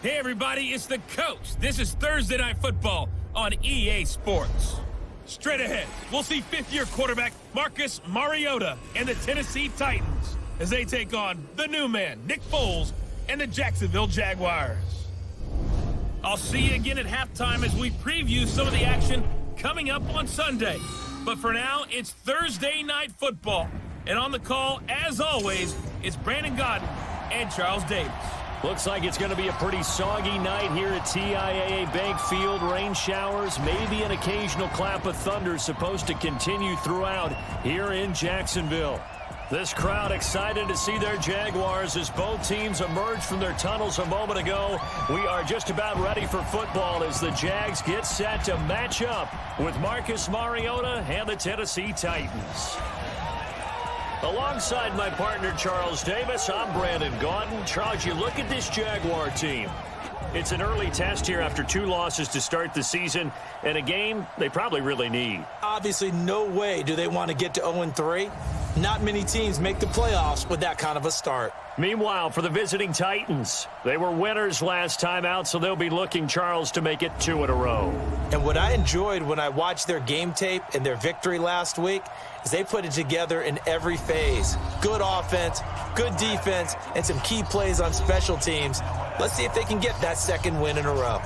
Hey everybody, it's the coach. This is Thursday Night Football on EA Sports. Straight ahead, we'll see fifth-year quarterback Marcus Mariota and the Tennessee Titans as they take on the new man, Nick Foles, and the Jacksonville Jaguars. I'll see you again at halftime as we preview some of the action coming up on Sunday. But for now, it's Thursday Night Football. And on the call, as always, it's Brandon Godden and Charles Davis. Looks like it's going to be a pretty soggy night here at TIAA Bank Field. Rain showers, maybe an occasional clap of thunder supposed to continue throughout here in Jacksonville. This crowd excited to see their Jaguars as both teams emerge from their tunnels a moment ago. We are just about ready for football as the Jags get set to match up with Marcus Mariota and the Tennessee Titans. Alongside my partner, Charles Davis, I'm Brandon Gaudin. Charles, you look at this Jaguar team. It's an early test here after 2 losses to start the season, and a game they probably really need. Obviously, no way do they want to get to 0-3. Not many teams make the playoffs with that kind of a start. Meanwhile, for the visiting Titans, they were winners last time out, so they'll be looking, Charles, to make it 2 in a row. And what I enjoyed when I watched their game tape and their victory last week is they put it together in every phase. Good offense, good defense, and some key plays on special teams. Let's see if they can get that second win in a row.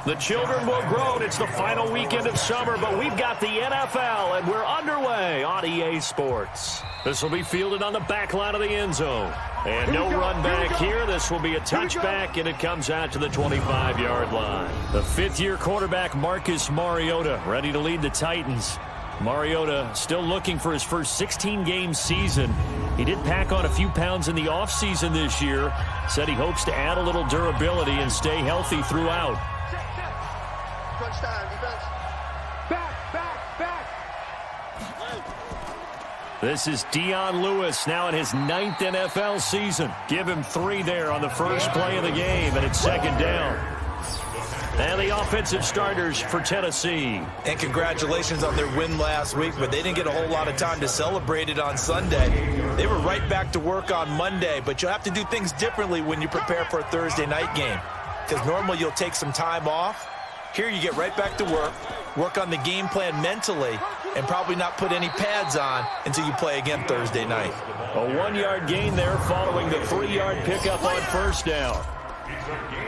The children will grow. It's the final weekend of summer, but we've got the NFL, and we're underway on EA Sports. This will be fielded on the back line of the end zone. And no run back here. This will be a touchback, and it comes out to the 25-yard line. The fifth-year quarterback, Marcus Mariota, ready to lead the Titans. Mariota still looking for his first 16-game season. He did pack on a few pounds in the offseason this year. Said he hopes to add a little durability and stay healthy throughout. This is Dion Lewis now in his 9th NFL season. Give him 3 there on the first play of the game, and it's second down. And the offensive starters for Tennessee. And congratulations on their win last week, but they didn't get a whole lot of time to celebrate it on Sunday. They were right back to work on Monday, but you'll have to do things differently when you prepare for a Thursday night game. Because normally you'll take some time off. Here you get right back to work on the game plan mentally, and probably not put any pads on until you play again Thursday night. A 1-yard gain there following the 3-yard pickup on first down.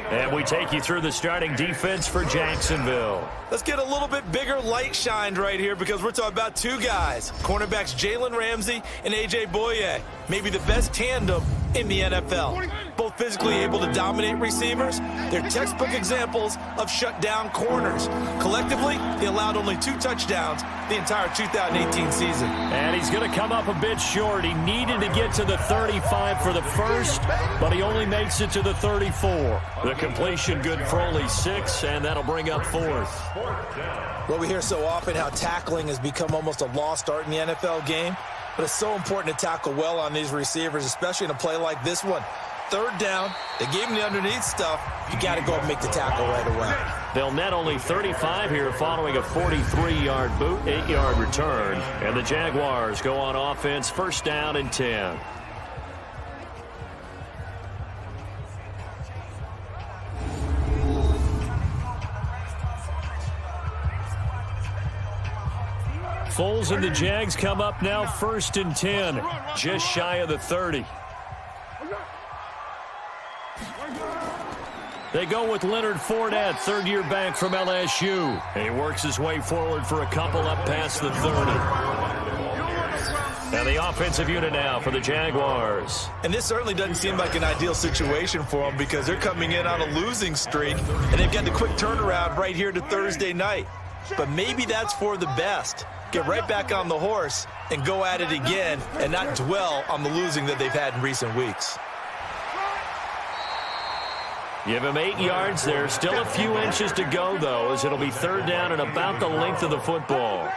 And we take you through the starting defense for Jacksonville. Let's get a little bit bigger light shined right here because we're talking about 2 guys. Cornerbacks Jalen Ramsey and A.J. Boye. Maybe the best tandem in the NFL. Both physically able to dominate receivers. They're textbook examples of shutdown corners. Collectively, they allowed only 2 touchdowns the entire 2018 season. And he's going to come up a bit short. He needed to get to the 35 for the first, but he only makes it to the 34. The completion good for only 6, and that'll bring up 4th. Well, we hear so often how tackling has become almost a lost art in the NFL game, but it's so important to tackle well on these receivers, especially in a play like this one. 3rd down, they gave him the underneath stuff. You got to go and make the tackle right away. They'll net only 35 here following a 43-yard boot, 8-yard return. And the Jaguars go on offense, first down and 10. Foles and the Jags come up now first and 10, just shy of the 30. They go with Leonard Fournette, 3rd-year back from LSU. And he works his way forward for a couple up past the 30. And the offensive unit now for the Jaguars. And this certainly doesn't seem like an ideal situation for them because they're coming in on a losing streak, and they've got the quick turnaround right here to Thursday night. But maybe that's for the best. Get right back on the horse and go at it again and not dwell on the losing that they've had in recent weeks. Give him 8 yards there. Still a few inches to go, though, as it'll be 3rd down and about the length of the football.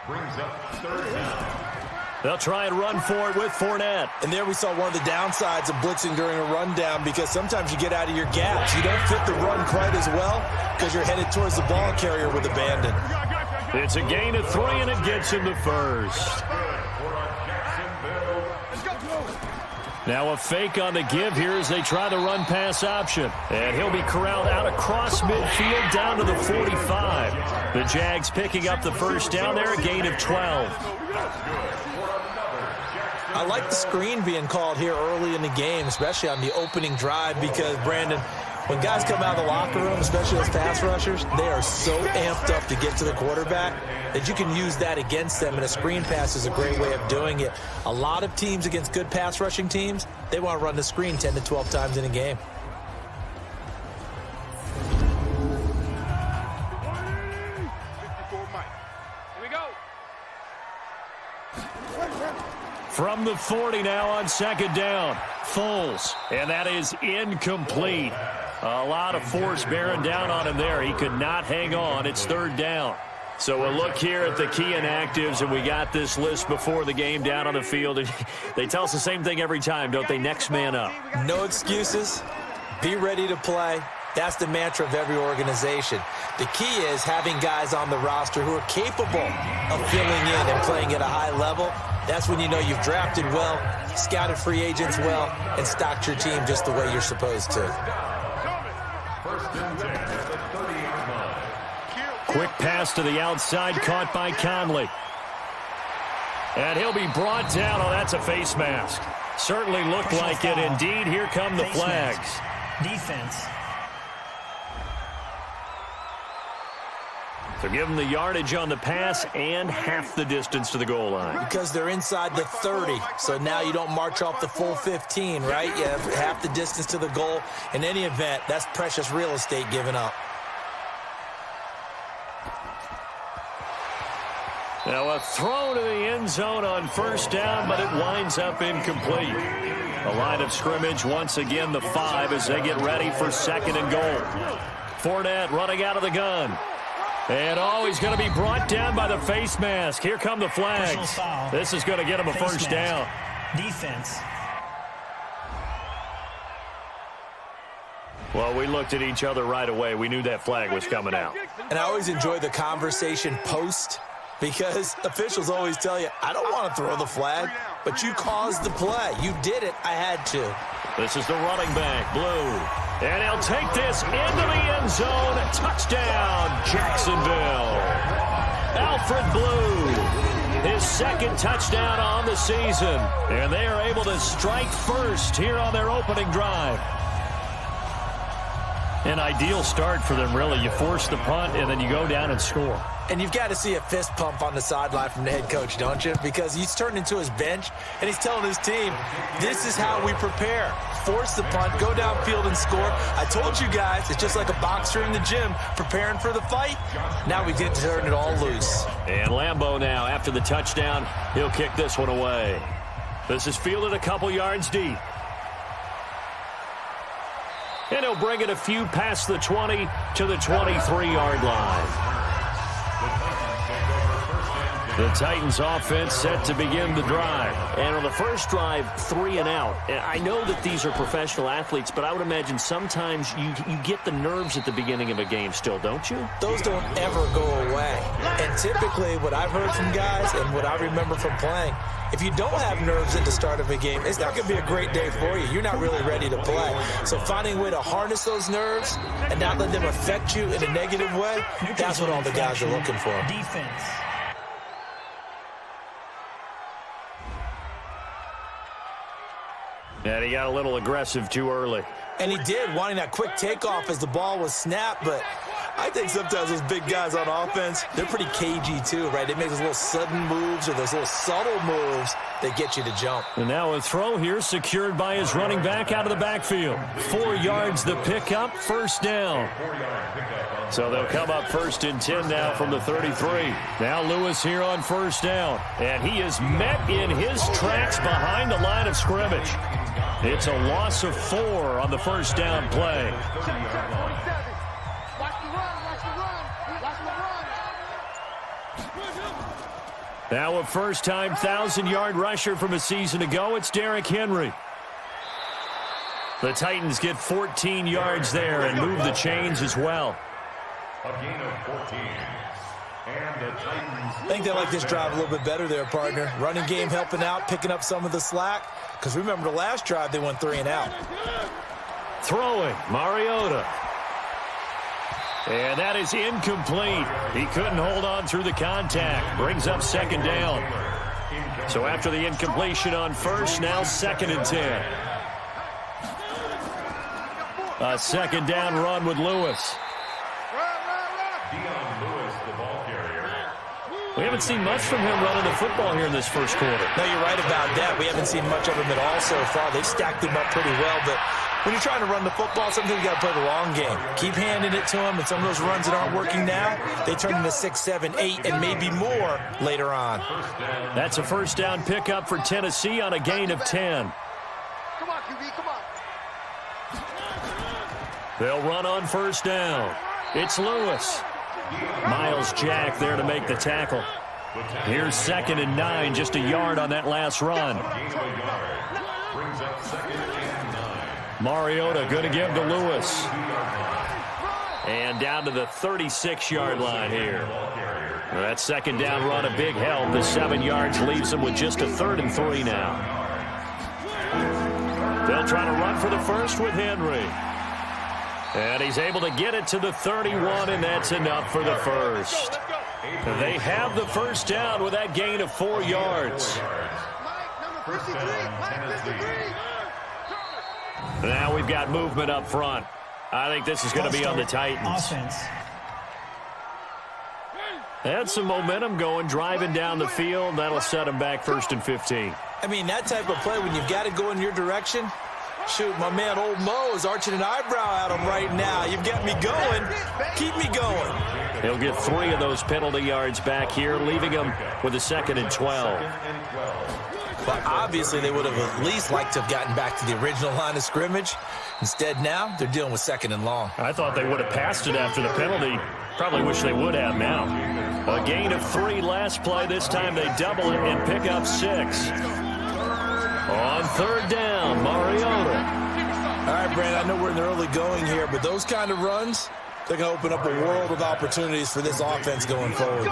Brings up 3rd down. They'll try and run for it with Fournette. And there we saw one of the downsides of blitzing during a rundown, because sometimes you get out of your gaps. You don't fit the run quite as well because you're headed towards the ball carrier with abandon. It's a gain of 3, and it gets him to first. Now a fake on the give here as they try the run-pass option. And he'll be corralled out across midfield down to the 45. The Jags picking up the first down there, a gain of 12. I like the screen being called here early in the game, especially on the opening drive, because, Brandon, when guys come out of the locker room, especially those pass rushers, they are so amped up to get to the quarterback that you can use that against them, and a screen pass is a great way of doing it. A lot of teams against good pass rushing teams, they want to run the screen 10 to 12 times in a game. From the 40 now on second down. Foles, and that is incomplete. A lot of force bearing down on him there. He could not hang on. It's third down. So a look here at the key inactives, and we got this list before the game down on the field. They tell us the same thing every time, don't they? Next man up. No excuses. Be ready to play. That's the mantra of every organization. The key is having guys on the roster who are capable of filling in and playing at a high level. That's when you know you've drafted well, scouted free agents well, and stocked your team just the way you're supposed to. Quick pass to the outside, caught by Conley. And he'll be brought down. Oh, that's a face mask. Certainly looked like it. Indeed, here come the flags. Defense. So give them the yardage on the pass and half the distance to the goal line. Because they're inside the 30, so now you don't march off the full 15, right? You have half the distance to the goal. In any event, that's precious real estate given up. Now a throw to the end zone on first down, but it winds up incomplete. A line of scrimmage, once again the 5 as they get ready for second and goal. Fournette running out of the gun. And he's going to be brought down by the face mask. Here come the flags. This is going to get him a first down. Defense. Well, we looked at each other right away. We knew that flag was coming out. And I always enjoy the conversation post, because officials always tell you, I don't want to throw the flag, but you caused the play. You did it. I had to. This is the running back, Blue. And he'll take this into the end zone. Touchdown, Jacksonville. Alfred Blue, his second touchdown on the season. And they are able to strike first here on their opening drive. An ideal start for them, really. You force the punt, and then you go down and score. And you've got to see a fist pump on the sideline from the head coach, don't you? Because he's turned into his bench, and he's telling his team, this is how we prepare. Force the punt, go downfield and score. I told you guys, it's just like a boxer in the gym preparing for the fight. Now we get to turn it all loose. And Lambeau now, after the touchdown, he'll kick this one away. This is fielded a couple yards deep. And he'll bring it a few past the 20 to the 23-yard line. The Titans offense set to begin the drive. And on the first drive, 3 and out. And I know that these are professional athletes, but I would imagine sometimes you get the nerves at the beginning of a game still, don't you? Those don't ever go away. And typically what I've heard from guys and what I remember from playing, if you don't have nerves at the start of a game, it's not going to be a great day for you. You're not really ready to play. So finding a way to harness those nerves and not let them affect you in a negative way, that's what all the guys are looking for. Defense. And he got a little aggressive too early. And he did, wanting that quick takeoff as the ball was snapped. But I think sometimes those big guys on offense, they're pretty cagey too, right? They make those little sudden moves or those little subtle moves that get you to jump. And now a throw here secured by his running back out of the backfield. 4 yards the pickup, first down. So they'll come up first and 10 now from the 33. Now Lewis here on first down. And he is met in his tracks behind the line of scrimmage. It's a loss of 4 on the first down play. Now a first-time 1,000-yard rusher from a season ago, it's Derrick Henry. The Titans get 14 yards there and move the chains as well. A gain of 14. And the Titans... I think they like this drive a little bit better there, partner. Running game helping out, picking up some of the slack. Because remember the last drive, they went 3 and out. Throwing, Mariota. And that is incomplete. He couldn't hold on through the contact. Brings up second down. So after the incompletion on first, now 2nd and 10. A second down run with Lewis. We haven't seen much from him running the football here in this first quarter. No, you're right about that. We haven't seen much of him at all so far. They've stacked him up pretty well, but when you're trying to run the football, sometimes you got to play the long game. Keep handing it to him, and some of those runs that aren't working now, they turn into 6, 7, 8, and maybe more later on. That's a first down pickup for Tennessee on a gain of 10. Come on, QB, come on. They'll run on first down. It's Lewis. Miles Jack there to make the tackle. Here's 2nd and 9, just a yard on that last run. Mariota going to give to Lewis. And down to the 36-yard line here. That second down run, a big help. The 7 yards leaves them with just a 3rd and 3 now. They'll try to run for the first with Henry. And he's able to get it to the 31, and that's enough for the first. They have the first down with that gain of 4 yards. Now we've got movement up front. I think this is going to be on the Titans. Offense. Had some momentum going, driving down the field. That'll set them back 1st and 15. I mean, that type of play, when you've got to go in your direction, shoot, my man Old Mo is arching an eyebrow at him right now. You've got me going. Keep me going. He'll get 3 of those penalty yards back here, leaving him with a 2nd and 12. But obviously they would have at least liked to have gotten back to the original line of scrimmage. Instead now, they're dealing with 2nd and long. I thought they would have passed it after the penalty. Probably wish they would have now. A gain of 3 last play. This time they double it and pick up 6. On 3rd down, Mariota. All right, Brandon, I know we're in the early going here, but those kind of runs, they're going to open up a world of opportunities for this offense going forward.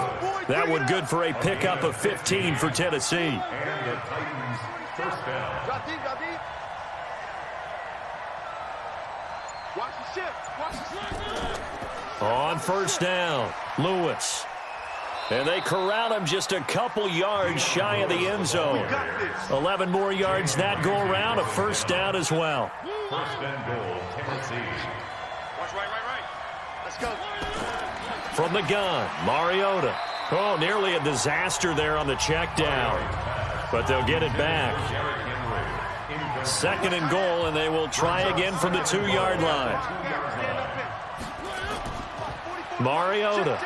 That one good for a pickup of 15 for Tennessee. And the Titans first down. Watch the shift. Watch the shift. On first down, Lewis. And they corral him just a couple yards shy of the end zone. 11 more yards that go around, a first down as well. First and goal, Tennessee. Watch right. Let's go. From the gun, Mariota. Oh, nearly a disaster there on the check down. But they'll get it back. 2nd and goal, and they will try again from the 2-yard line. Mariota.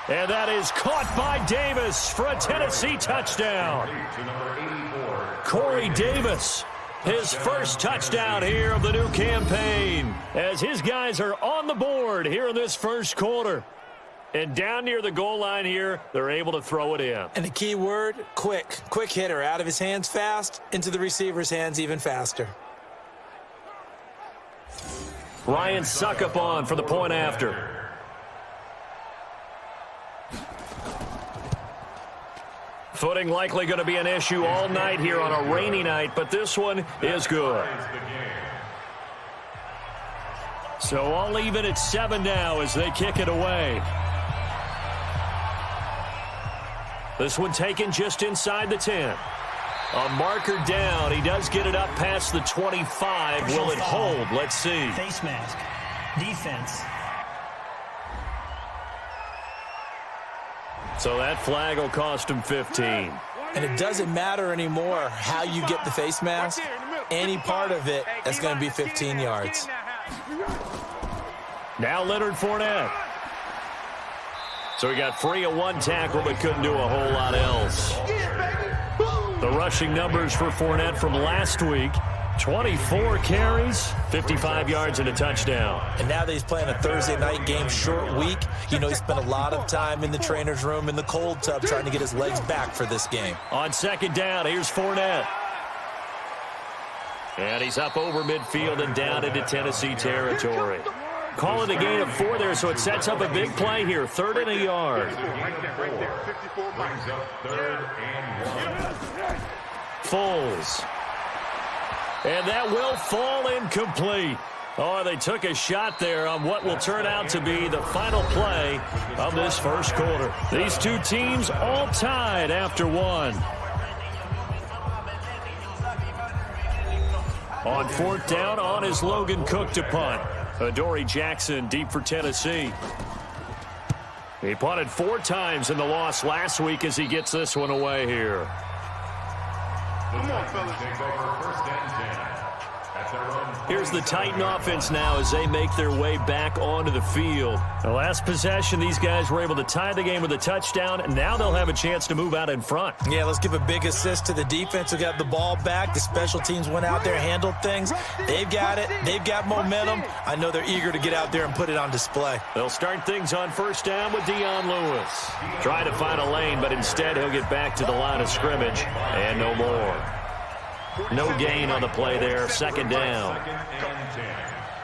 And that is caught by Davis for a Tennessee touchdown. Corey Davis, his first touchdown here of the new campaign, as his guys are on the board here in this first quarter. And down near the goal line here, they're able to throw it in. And the key word, quick. Quick hitter, out of his hands fast, into the receiver's hands even faster. Ryan Suckup on for the point after. Footing likely going to be an issue all night here on a rainy night, but this one is good. So I'll leave it at 7 now as they kick it away. This one taken just inside the 10. A marker down. He does get it up past the 25. Will it hold? Let's see. Face mask. Defense. So that flag will cost him 15. And it doesn't matter anymore how you get the face mask. Any part of it, that's going to be 15 yards. Now Leonard Fournette. So he got free of 1 tackle but couldn't do a whole lot else. The rushing numbers for Fournette from last week. 24 carries, 55 yards, and a touchdown. And now that he's playing a Thursday night game, short week, you know he spent a lot of time in the trainer's room in the cold tub trying to get his legs back for this game. On second down, here's Fournette. And he's up over midfield and down into Tennessee territory. Call it a gain of 4 there, so it sets up a big play here. 3rd and a yard. Foles. And that will fall incomplete. Oh, they took a shot there on what will turn out to be the final play of this first quarter. These two teams all tied after 1. On 4th down, on is Logan Cook to punt. Adoree Jackson deep for Tennessee. He punted 4 times in the loss last week as he gets this one away here. Come on, fellas. Take over 1st and 10. At their own. Here's the Titan offense now as they make their way back onto the field. The last possession, these guys were able to tie the game with a touchdown, and now they'll have a chance to move out in front. Yeah, let's give a big assist to the defense who got the ball back. The special teams went out there, handled things. They've got it. They've got momentum. I know they're eager to get out there and put it on display. They'll start things on 1st down with Dion Lewis. Try to find a lane, but instead he'll get back to the line of scrimmage, and no more. No gain on the play there. 2nd down.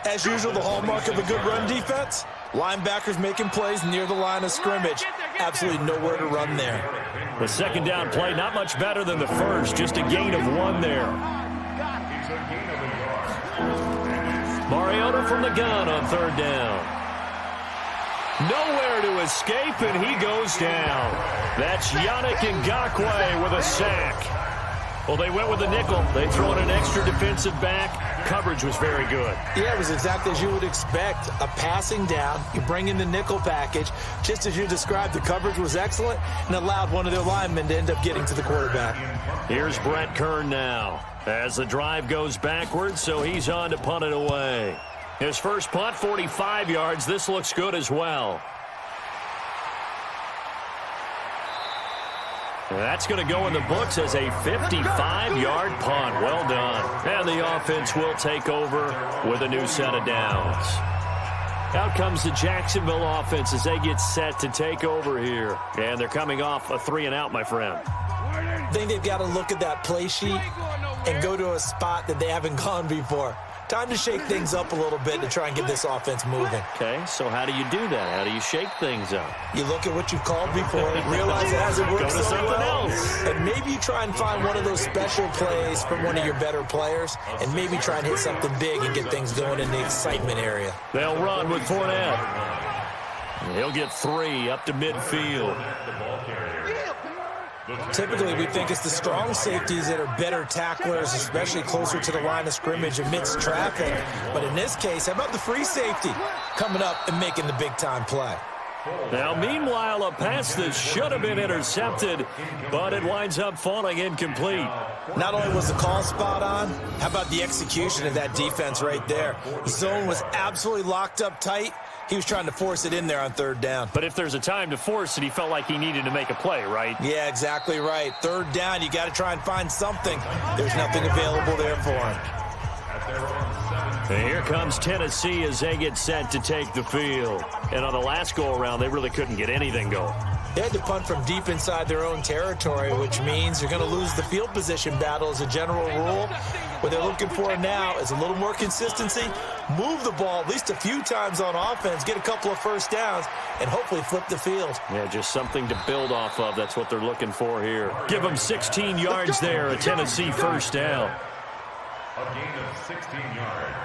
As usual, the hallmark of a good run defense, linebackers making plays near the line of scrimmage. Absolutely nowhere to run there. The 2nd down play, not much better than the first. Just a gain of 1 there. Mariota from the gun on 3rd down. Nowhere to escape, and he goes down. That's Yannick Ngakoue with a sack. Well, they went with the nickel. They throw in an extra defensive back. Coverage was very good. Yeah, it was exactly as you would expect. A passing down. You bring in the nickel package. Just as you described, the coverage was excellent and allowed one of their linemen to end up getting to the quarterback. Here's Brett Kern now as the drive goes backwards, so he's on to punt it away. His first punt, 45 yards. This looks good as well. That's going to go in the books as a 55-yard punt. Well done. And the offense will take over with a new set of downs. Out comes the Jacksonville offense as they get set to take over here. And they're coming off a 3-and-out, my friend. I think they've got to look at that play sheet and go to a spot that they haven't gone before. Time to shake things up a little bit to try and get this offense moving. Okay, so how do you do that? How do you shake things up? You look at what you've called before, realize it hasn't worked so well, and maybe you try and find one of those special plays from one of your better players, and maybe try and hit something big and get things going in the excitement area. They'll run with Fournette. He'll get 3 up to midfield. Typically, we think it's the strong safeties that are better tacklers, especially closer to the line of scrimmage amidst traffic. But in this case, how about the free safety coming up and making the big-time play? Now, meanwhile, a pass that should have been intercepted, but it winds up falling incomplete. Not only was the call spot on, how about the execution of that defense right there? The zone was absolutely locked up tight. He was trying to force it in there on 3rd down. But if there's a time to force it, he felt like he needed to make a play, right? Yeah, exactly right. 3rd down, you got to try and find something. There's nothing available there for him. And here comes Tennessee as they get set to take the field. And on the last go-around, they really couldn't get anything going. They had to punt from deep inside their own territory, which means you're going to lose the field position battle as a general rule. What they're looking for now is a little more consistency, move the ball at least a few times on offense, get a couple of 1st downs, and hopefully flip the field. Yeah, just something to build off of. That's what they're looking for here. Give them 16 yards there, a Tennessee 1st down. A gain of 16 yards.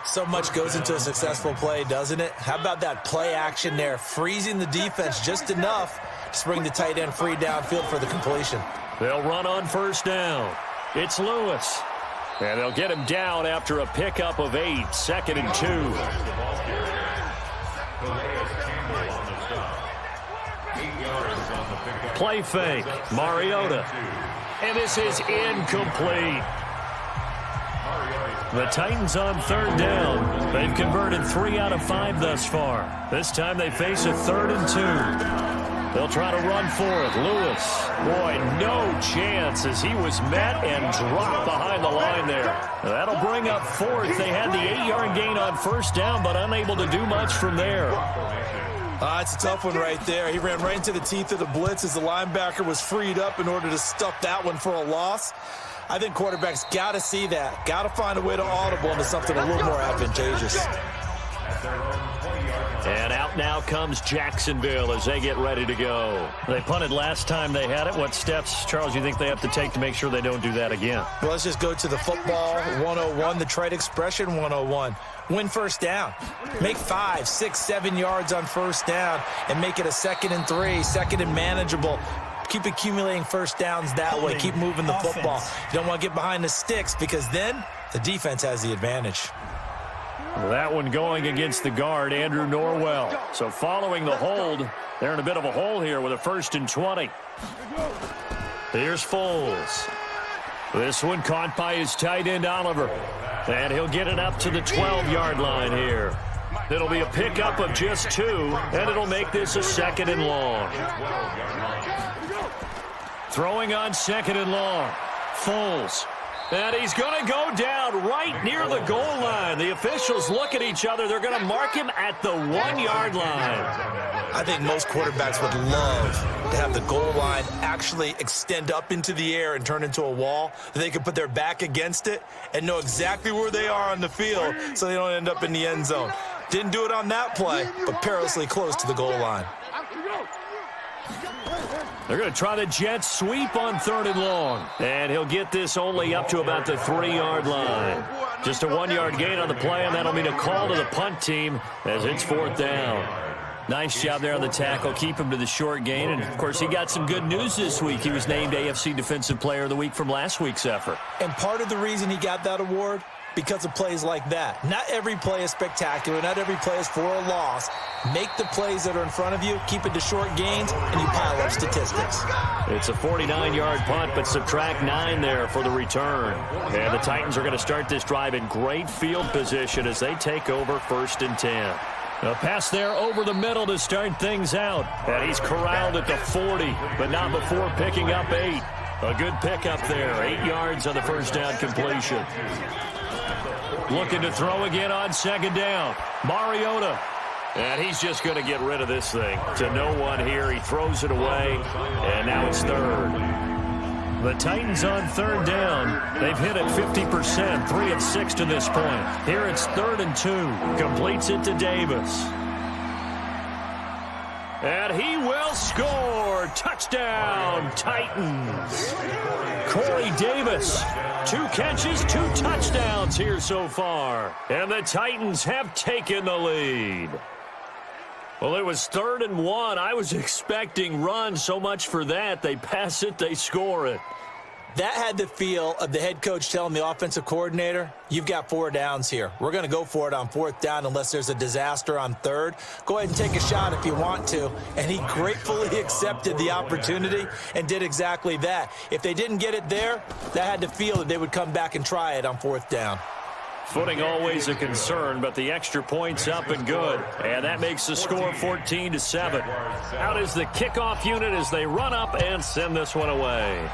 So much goes into a successful play, doesn't it? How about that play action there, freezing the defense just enough to bring the tight end free downfield for the completion. They'll run on 1st down. It's Lewis. And they'll get him down after a pickup of 8, 2nd and 2. Play fake, Mariota. And this is incomplete. The Titans on 3rd down. They've converted 3 out of 5 thus far. This time they face a 3rd and 2. They'll try to run for it. Lewis, boy, no chance as he was met and dropped behind the line there. That'll bring up fourth. They had the 8-yard gain on first down, but unable to do much from there. It's a tough one right there. He ran right into the teeth of the blitz as the linebacker was freed up in order to stuff that one for a loss. I think quarterbacks got to see that. Got to find a way to audible into something a little more advantageous. And out now comes Jacksonville as they get ready to go. They punted last time they had it. What steps, Charles, you think they have to take to make sure they don't do that again? Well, let's just go to the football 101, the trite expression 101. Win first down. Make 5, 6, 7 yards on first down and make it a 2nd and 3, 2nd and manageable. Keep accumulating first downs that way. Keep moving the football. You don't want to get behind the sticks because then the defense has the advantage. That one going against the guard, Andrew Norwell. So following the hold, they're in a bit of a hole here with a 1st and 20. Here's Foles. This one caught by his tight end, Oliver. And he'll get it up to the 12-yard line here. It'll be a pickup of just 2, and it'll make this a 2nd and long. Throwing on 2nd and long. Foles. And he's going to go down right near the goal line. The officials look at each other. They're going to mark him at the 1-yard line. I think most quarterbacks would love to have the goal line actually extend up into the air and turn into a wall. They can put their back against it and know exactly where they are on the field so they don't end up in the end zone. Didn't do it on that play, but perilously close to the goal line. They're going to try the jet sweep on 3rd and long. And he'll get this only up to about the 3-yard line. Just a 1-yard gain on the play, and that'll mean a call to the punt team as it's 4th down. Nice job there on the tackle. Keep him to the short gain. And, of course, he got some good news this week. He was named AFC Defensive Player of the Week from last week's effort. And part of the reason he got that award, because of plays like that. Not every play is spectacular. Not every play is for a loss. Make the plays that are in front of you, keep it to short gains, and you pile up statistics. It's a 49-yard punt, but subtract 9 there for the return. And the Titans are going to start this drive in great field position as they take over 1st and 10. A pass there over the middle to start things out. And he's corralled at the 40, but not before picking up 8. A good pickup there, 8 yards on the first down completion. Looking to throw again on 2nd down. Mariota. And he's just going to get rid of this thing. To no one here. He throws it away. And now it's 3rd. The Titans on 3rd down. They've hit it 50%. 3 of 6 to this point. Here it's 3rd and 2. Completes it to Davis. And he will score. Touchdown, Titans. Corey Davis. 2 catches, 2 touchdowns here so far. And the Titans have taken the lead. Well, it was 3rd and 1. I was expecting runs. So much for that. They pass it, they score it. That had the feel of the head coach telling the offensive coordinator, you've got 4 downs here. We're going to go for it on 4th down unless there's a disaster on 3rd. Go ahead and take a shot if you want to. And he gratefully accepted the opportunity and did exactly that. If they didn't get it there, that had the feel that they would come back and try it on 4th down. Footing always a concern, but the extra point's up and good. And that makes the score 14-7. Out is the kickoff unit as they run up and send this one away.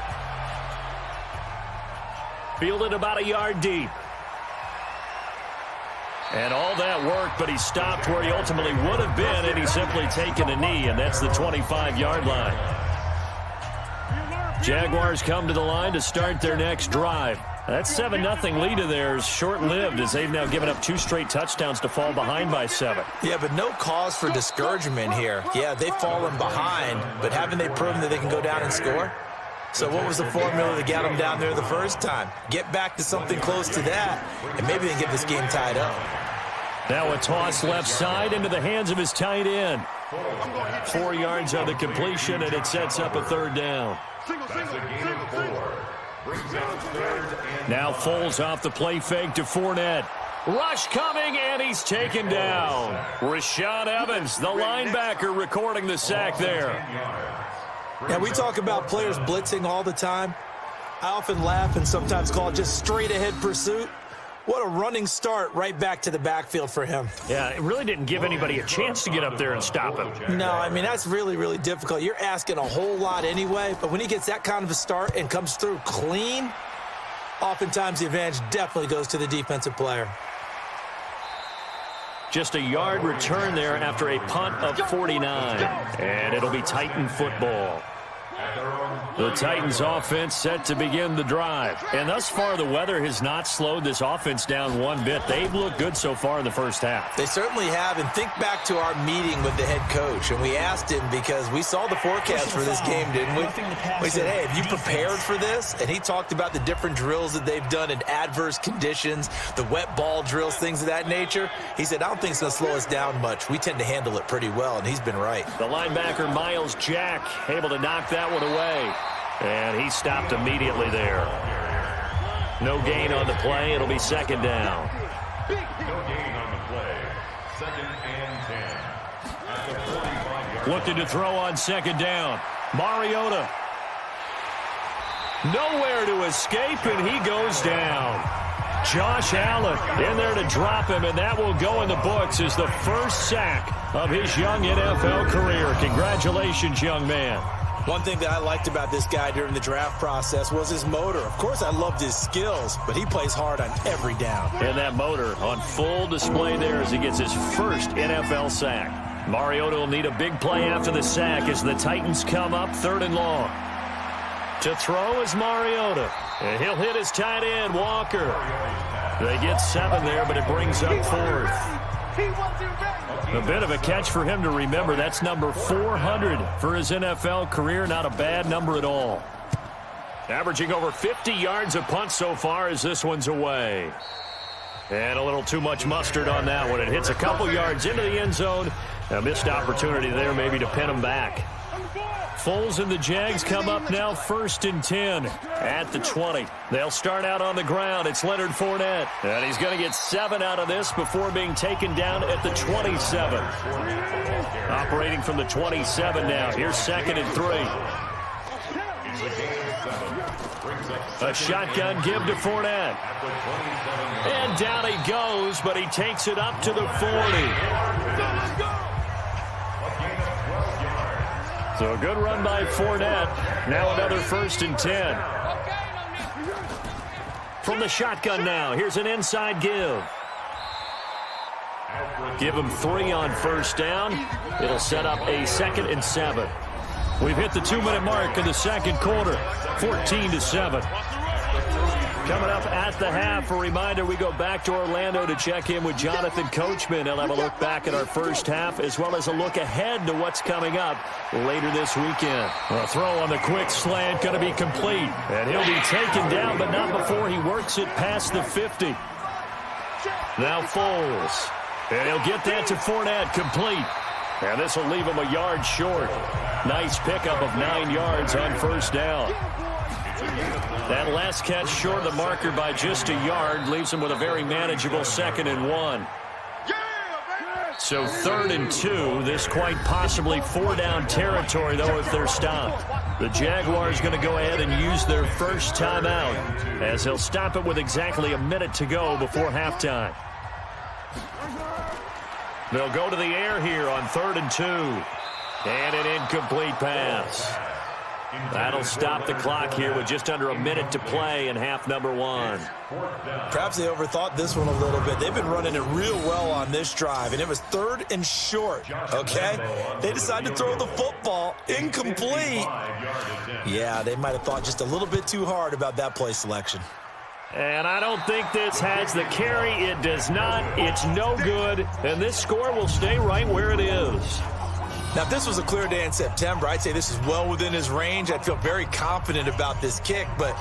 Fielded about a yard deep. And all that worked, but he stopped where he ultimately would have been, and he's simply taken a knee, and that's the 25-yard line. Jaguars come to the line to start their next drive. That 7-0 lead of theirs short-lived as they've now given up 2 straight touchdowns to fall behind by 7. Yeah, but no cause for discouragement here. Yeah, they've fallen behind, but haven't they proven that they can go down and score? So what was the formula to get them down there the first time? Get back to something close to that, and maybe they can get this game tied up. Now a toss left side into the hands of his tight end. 4 yards on the completion, and it sets up a 3rd down. Now Foles off the play fake to Fournette. Rush coming, and he's taken down. Rashaan Evans, the linebacker, recording the sack there. And we talk about players blitzing all the time. I often laugh and sometimes call it just straight-ahead pursuit. What a running start right back to the backfield for him. Yeah, it really didn't give anybody a chance to get up there and stop him. No, I mean, that's really, really difficult. You're asking a whole lot anyway, but when he gets that kind of a start and comes through clean, oftentimes the advantage definitely goes to the defensive player. Just a yard return there after a punt of 49. And it'll be Titan football. The Titans offense set to begin the drive. And thus far, the weather has not slowed this offense down one bit. They've looked good so far in the first half. They certainly have. And think back to our meeting with the head coach. And we asked him because we saw the forecast for this game, didn't we? We said, hey, have you prepared for this? And he talked about the different drills that they've done in adverse conditions, the wet ball drills, things of that nature. He said, I don't think it's going to slow us down much. We tend to handle it pretty well, and he's been right. The linebacker, Miles Jack, able to knock that one away. And he stopped immediately there. No gain on the play. It'll be second down. No gain on the play. 2nd and 10. At the 45-yard line. Looking to throw on second down. Mariota. Nowhere to escape, and he goes down. Josh Allen in there to drop him, and that will go in the books as the first sack of his young NFL career. Congratulations, young man. One thing that I liked about this guy during the draft process was his motor. Of course, I loved his skills, but he plays hard on every down. And that motor on full display there as he gets his first NFL sack. Mariota will need a big play after the sack as the Titans come up 3rd and long. To throw is Mariota. And he'll hit his tight end, Walker. They get 7 there, but it brings up 4th. A bit of a catch for him to remember. That's number 400 for his NFL career. Not a bad number at all. Averaging over 50 yards a punt so far as this one's away. And a little too much mustard on that one. It hits a couple yards into the end zone. A missed opportunity there maybe to pin him back. Foles and the Jags come up now 1st and 10 at the 20. They'll start out on the ground. It's Leonard Fournette. And he's going to get 7 out of this before being taken down at the 27. Operating from the 27 now. Here's 2nd and 3. A shotgun give to Fournette. And down he goes, but he takes it up to the 40. So a good run by Fournette. Now another 1st and 10. From the shotgun now. Here's an inside give. Give him 3 on 1st down. It'll set up a 2nd and 7. We've hit the 2-minute mark in the 2nd quarter. 14-7. Coming up at the half, a reminder, we go back to Orlando to check in with Jonathan Coachman. He'll have a look back at our first half as well as a look ahead to what's coming up later this weekend. A throw on the quick slant going to be complete. And he'll be taken down, but not before he works it past the 50. Now Foles. And he'll get that to Fournette, complete. And this will leave him a yard short. Nice pickup of 9 yards on 1st down. That last catch short of the marker by just a yard leaves him with a very manageable 2nd and 1. So 3rd and 2. This quite possibly 4-down territory, though, if they're stopped. The Jaguars going to go ahead and use their first timeout as they'll stop it with exactly a minute to go before halftime. They'll go to the air here on 3rd and 2. And an incomplete pass. That'll stop the clock here with just under a minute to play in half number 1. Perhaps they overthought this one a little bit. They've been running it real well on this drive, and it was 3rd and short, okay? They decided to throw the football incomplete. Yeah, they might have thought just a little bit too hard about that play selection. And I don't think this has the carry. It does not. It's no good. And this score will stay right where it is. Now, if this was a clear day in September, I'd say this is well within his range. I'd feel very confident about this kick, but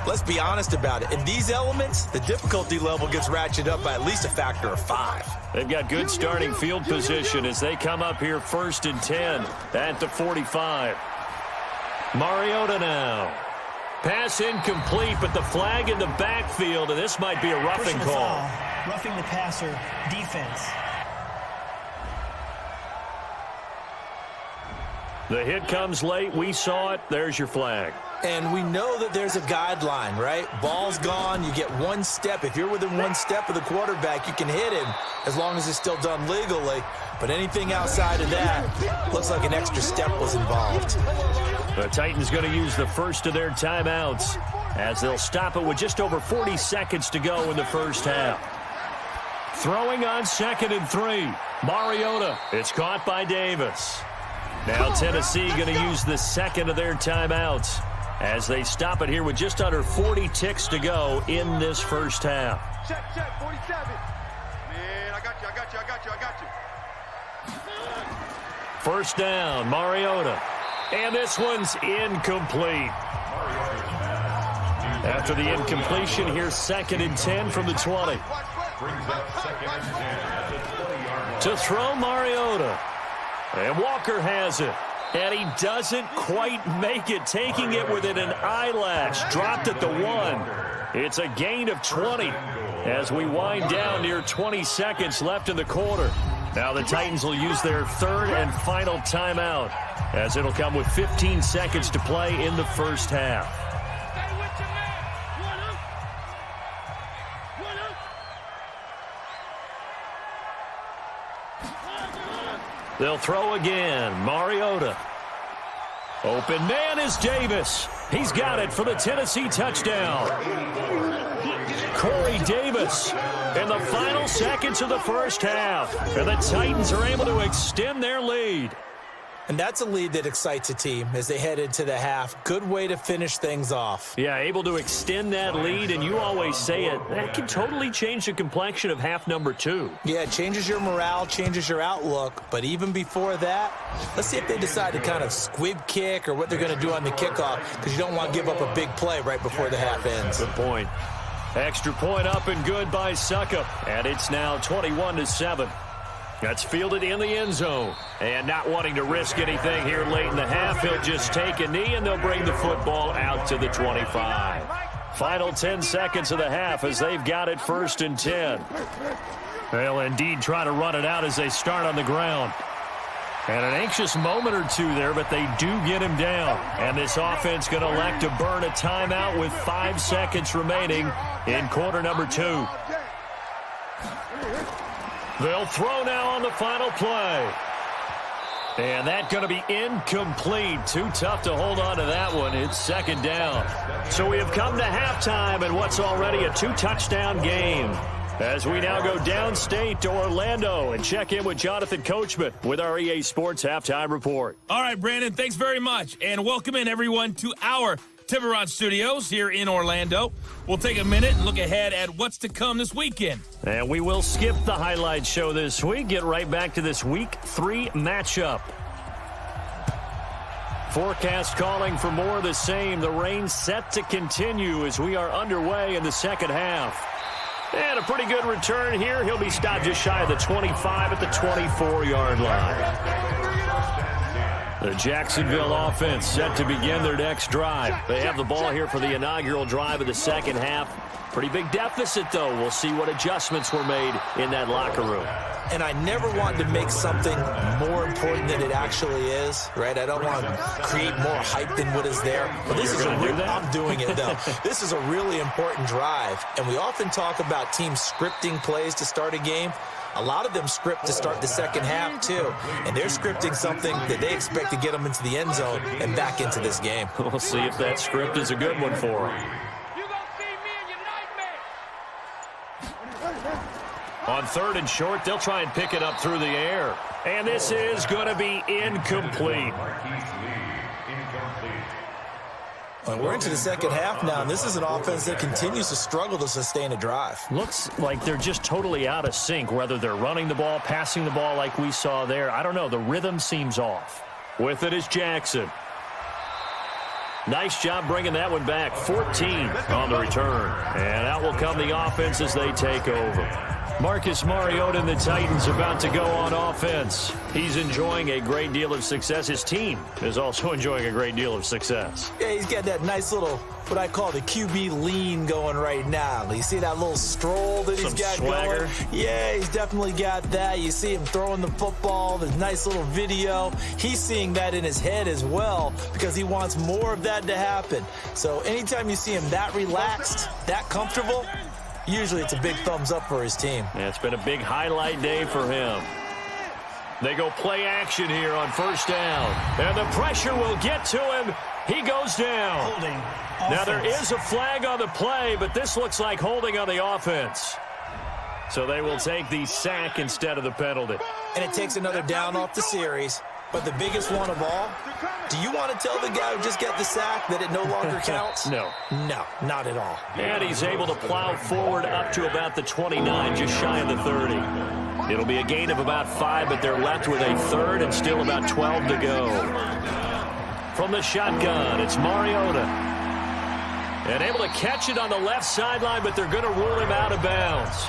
let's be honest about it. In these elements, the difficulty level gets ratcheted up by at least a factor of 5. They've got good starting field position as they come up here 1st and 10 at the 45. Mariota now. Pass incomplete, but the flag in the backfield, and this might be a roughing call. Roughing the passer, defense. The hit comes late. We saw it. There's your flag. And we know that there's a guideline, right? Ball's gone. You get one step. If you're within one step of the quarterback, you can hit him as long as it's still done legally. But anything outside of that, looks like an extra step was involved. The Titans going to use the first of their timeouts as they'll stop it with just over 40 seconds to go in the first half. Throwing on 2nd and 3. Mariota. It's caught by Davis. Now Tennessee going to use the second of their timeouts as they stop it here with just under 40 ticks to go in this first half. Check, 47. Man, I got you. First down, Mariota. And this one's incomplete. After the incompletion, here's 2nd and 10 from the 20. To throw Mariota. And Walker has it. And he doesn't quite make it, taking it within an eyelash. Dropped at the 1. It's a gain of 20 as we wind down near 20 seconds left in the quarter. Now the Titans will use their third and final timeout as it'll come with 15 seconds to play in the first half. They'll throw again. Mariota. Open man is Davis. He's got it for the Tennessee touchdown. Corey Davis in the final seconds of the first half. And the Titans are able to extend their lead. And that's a lead that excites a team as they head into the half. Good way to finish things off. Yeah, able to extend that lead, and you always say it, that can totally change the complexion of half number 2. Yeah, it changes your morale, changes your outlook. But even before that, let's see if they decide to kind of squib kick or what they're going to do on the kickoff, because you don't want to give up a big play right before the half ends. Good point. Extra point up and good by Suckup, and it's now 21-7. That's fielded in the end zone. And not wanting to risk anything here late in the half, he'll just take a knee, and they'll bring the football out to the 25. Final 10 seconds of the half as they've got it 1st and 10. They'll indeed try to run it out as they start on the ground. And an anxious moment or two there, but they do get him down. And this offense going to elect to burn a timeout with 5 seconds remaining in quarter number 2. They'll throw now on the final play. And that's going to be incomplete. Too tough to hold on to that one. It's 2nd down. So we have come to halftime in what's already a 2-touchdown game. As we now go downstate to Orlando and check in with Jonathan Coachman with our EA Sports Halftime Report. All right, Brandon, thanks very much. And welcome in, everyone, to our Tiburon Studios here in Orlando. We'll take a minute and look ahead at what's to come this weekend. And we will skip the highlight show this week. Get right back to this Week 3 matchup. Forecast calling for more of the same. The rain set to continue as we are underway in the second half. And a pretty good return here. He'll be stopped just shy of the 25 at the 24-yard line. The Jacksonville offense set to begin their next drive. They have the ball here for the inaugural drive of the second half. Pretty big deficit, though. We'll see what adjustments were made in that locker room. And I never want to make something more important than it actually is, right? I don't want to create more hype than what is there. But this is I'm doing it, though. This is a really important drive. And we often talk about teams scripting plays to start a game. A lot of them script to start the second half, too. And they're scripting something that they expect to get them into the end zone and back into this game. We'll see if that script is a good one for them. On 3rd and short, they'll try and pick it up through the air. And this is going to be incomplete. Well, we're into the second half now, and this is an offense that continues to struggle to sustain a drive. Looks like they're just totally out of sync, whether they're running the ball, passing the ball like we saw there. I don't know. The rhythm seems off. With it is Jackson. Nice job bringing that one back. 14 on the return. And out will come the offense as they take over. Marcus Mariota and the Titans about to go on offense. He's enjoying a great deal of success. His team is also enjoying a great deal of success. Yeah, he's got that nice little, what I call the QB lean going right now. You see that little stroll that he's got swagger going? Yeah, he's definitely got that. You see him throwing the football, the nice little video. He's seeing that in his head as well because he wants more of that to happen. So anytime you see him that relaxed, that comfortable, usually it's a big thumbs up for his team. Yeah, it's been a big highlight day for him. They go play action here on first down. And the pressure will get to him. He goes down. Holding. Now there is a flag on the play, but this looks like holding on the offense. So they will take the sack instead of the penalty. And it takes another down off the series. But the biggest one of all, do you want to tell the guy who just got the sack that it no longer counts? No. No, not at all. And he's able to plow forward up to about the 29, just shy of the 30. It'll be a gain of about 5, but they're left with a third and still about 12 to go. From the shotgun, it's Mariota. And able to catch it on the left sideline, but they're going to rule him out of bounds.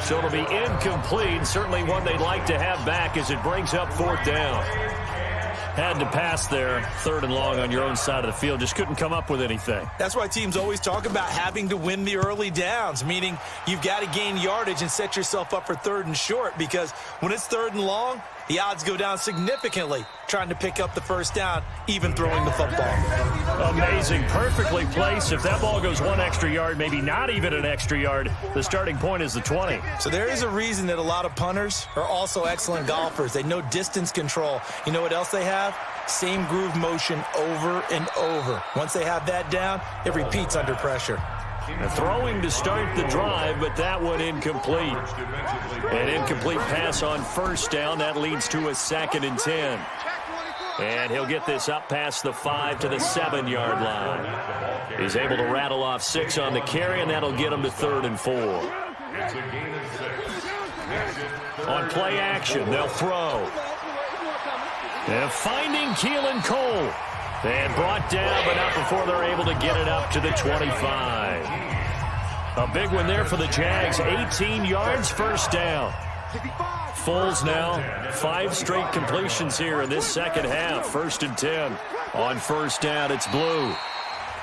So it'll be incomplete, certainly one they'd like to have back as it brings up fourth down. Had to pass there, third and long on your own side of the field. Just couldn't come up with anything. That's why teams always talk about having to win the early downs, meaning you've got to gain yardage and set yourself up for third and short, because when it's third and long, the odds go down significantly trying to pick up the first down, even throwing the football. Amazing. Perfectly placed. If that ball goes 1 extra yard, maybe not even an extra yard, the starting point is the 20. So there is a reason that a lot of punters are also excellent golfers. They know distance control. You know what else they have? Same groove motion over and over. Once they have that down, it repeats under pressure. Throwing to start the drive, but that one incomplete. An incomplete pass on first down. That leads to a 2nd and 10. And he'll get this up past the 5 to the 7-yard line. He's able to rattle off 6 on the carry, and that'll get him to 3rd and 4. On play action, they'll throw. And finding Keelan Cole. And brought down, but not before they're able to get it up to the 25. A big one there for the Jags. 18 yards, first down. Foles now, 5 straight completions here in this second half. 1st and 10. On first down, it's Blue.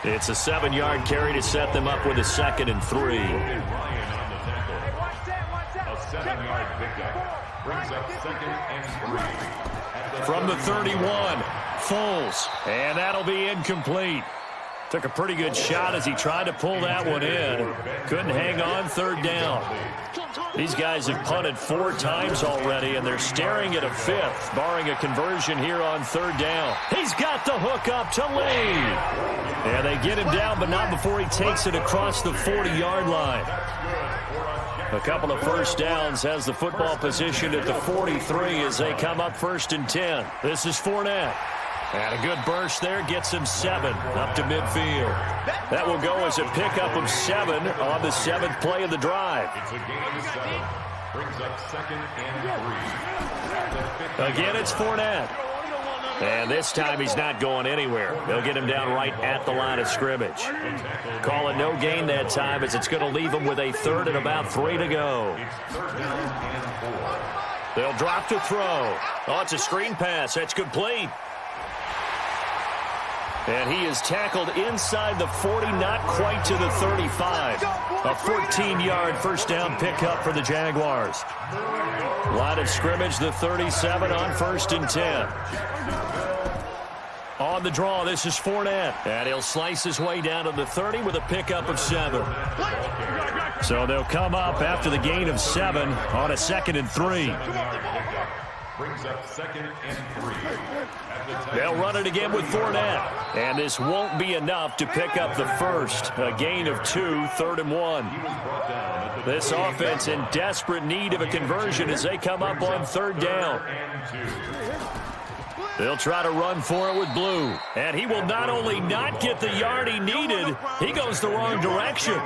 It's a 7-yard carry to set them up with a 2nd and 3. A 7-yard pickup brings up 2nd and 3. From the 31, Foles, and that'll be incomplete. Took a pretty good shot as he tried to pull that one in. Couldn't hang on, 3rd down. These guys have punted 4 times already, and they're staring at a 5th, barring a conversion here on 3rd down. He's got the hook up to Lee. And they get him down, but not before he takes it across the 40-yard line. A couple of first downs, has the football position at the 43 as they come up 1st and 10. This is Fournette. And a good burst there, gets him 7 up to midfield. That will go as a pickup of 7 on the 7th play of the drive. It's a gain of 7. Brings up 2nd and 3. Again, it's Fournette. And this time he's not going anywhere. They'll get him down right at the line of scrimmage. Call it no gain that time as it's going to leave him with a 3rd and about 3 to go. They'll drop to throw. Oh, it's a screen pass. That's complete. And he is tackled inside the 40, not quite to the 35. A 14-yard first down pickup for the Jaguars. Line of scrimmage, the 37 on 1st and 10. On the draw, this is Fournette. And he'll slice his way down to the 30 with a pickup of 7. So they'll come up after the gain of 7 on a 2nd and 3. Brings up 2nd and 3. They'll run it again with Fournette. And this won't be enough to pick up the first. A gain of 2, 3rd and 1. This offense in desperate need of a conversion as they come up on 3rd down. They'll try to run for it with Blue. And he will not only not get the yard he needed, he goes the wrong direction.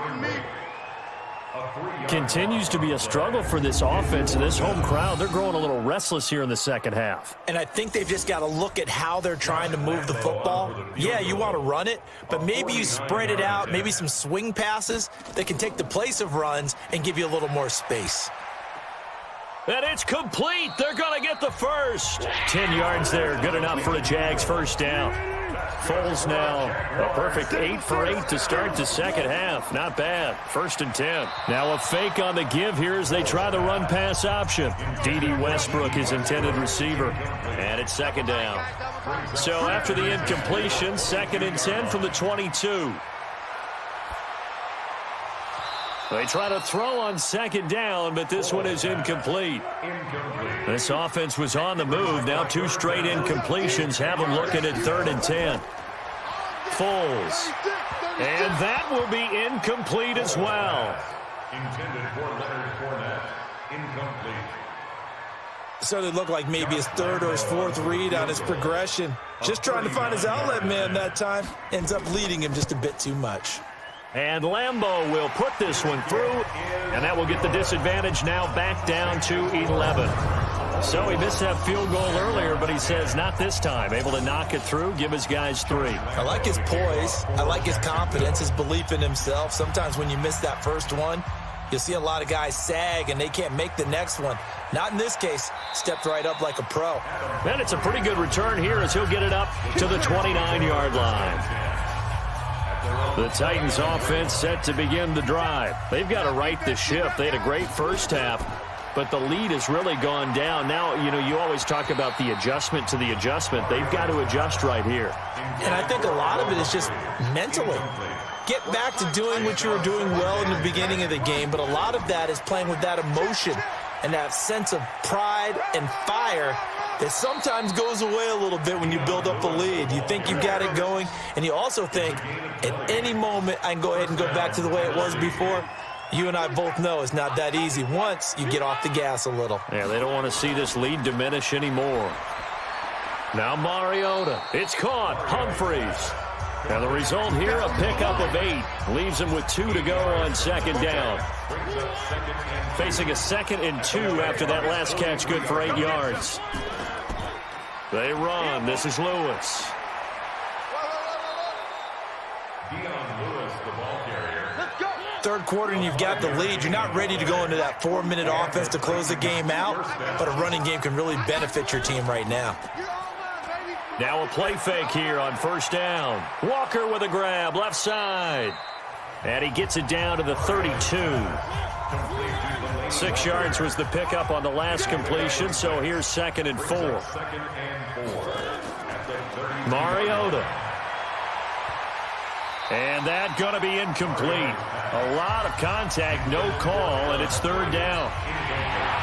Continues to be a struggle for this offense and this home crowd. They're growing a little restless here in the second half. And I think they've just got to look at how they're trying to move the football. Yeah, you want to run it, but maybe you spread it out, maybe some swing passes that can take the place of runs and give you a little more space. And it's complete. They're going to get the first. 10 yards there. Good enough for a Jags first down. Foles now a perfect 8 for 8 to start the second half. Not bad. 1st and 10. Now a fake on the give here as they try the run-pass option. D.D. Westbrook is intended receiver. And it's 2nd down. So after the incompletion, 2nd and 10 from the 22. They try to throw on 2nd down, but this one is incomplete. This offense was on the move. Now 2 straight incompletions have them looking at 3rd and 10. Foles. And that will be incomplete as well. Intended for Leonard Fournette. Incomplete. Certainly looked like maybe his 3rd or his 4th read on his progression. Just trying to find his outlet man that time. Ends up leading him just a bit too much. And Lambeau will put this one through, and that will get the disadvantage now back down to 11. So he missed that field goal earlier, but he says not this time. Able to knock it through, give his guys 3. I like his poise. I like his confidence, his belief in himself. Sometimes when you miss that first one, you'll see a lot of guys sag, and they can't make the next one. Not in this case. Stepped right up like a pro. And it's a pretty good return here as he'll get it up to the 29-yard line. The Titans offense set to begin the drive. They've got to right the ship. They had a great first half, but the lead has really gone down. Now, you always talk about the adjustment to the adjustment. They've got to adjust right here. And I think a lot of it is just mentally. Get back to doing what you were doing well in the beginning of the game, but a lot of that is playing with that emotion and that sense of pride and fire that sometimes goes away a little bit when you build up a lead. You think you've got it going, and you also think at any moment I can go ahead and go back to the way it was before. You and I both know it's not that easy once you get off the gas a little. Yeah, they don't want to see this lead diminish anymore. Now Mariota. It's caught. Humphreys. And the result here, a pickup of 8. Leaves him with 2 to go on 2nd down. Facing a 2nd and 2 after that last catch, good for 8 yards. They run. This is Lewis. Third quarter and you've got the lead. You're not ready to go into that 4-minute offense to close the game out, but a running game can really benefit your team right now. Now a play fake here on 1st down. Walker with a grab, left side. And he gets it down to the 32. 6 yards was the pickup on the last completion, so here's 2nd and 4. Mariota. And that going to be incomplete. A lot of contact, no call, and it's 3rd down.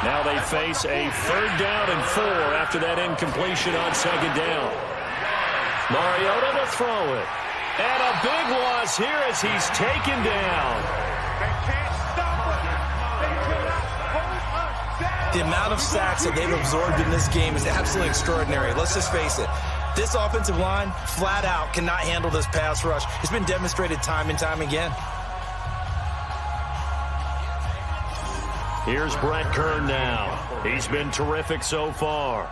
Now they face a 3rd down and 4 after that incompletion on 2nd down. Mariota to throw it. And a big loss here as he's taken down. The amount of sacks that they've absorbed in this game is absolutely extraordinary. Let's just face it. This offensive line, flat out, cannot handle this pass rush. It's been demonstrated time and time again. Here's Brett Kern now. He's been terrific so far.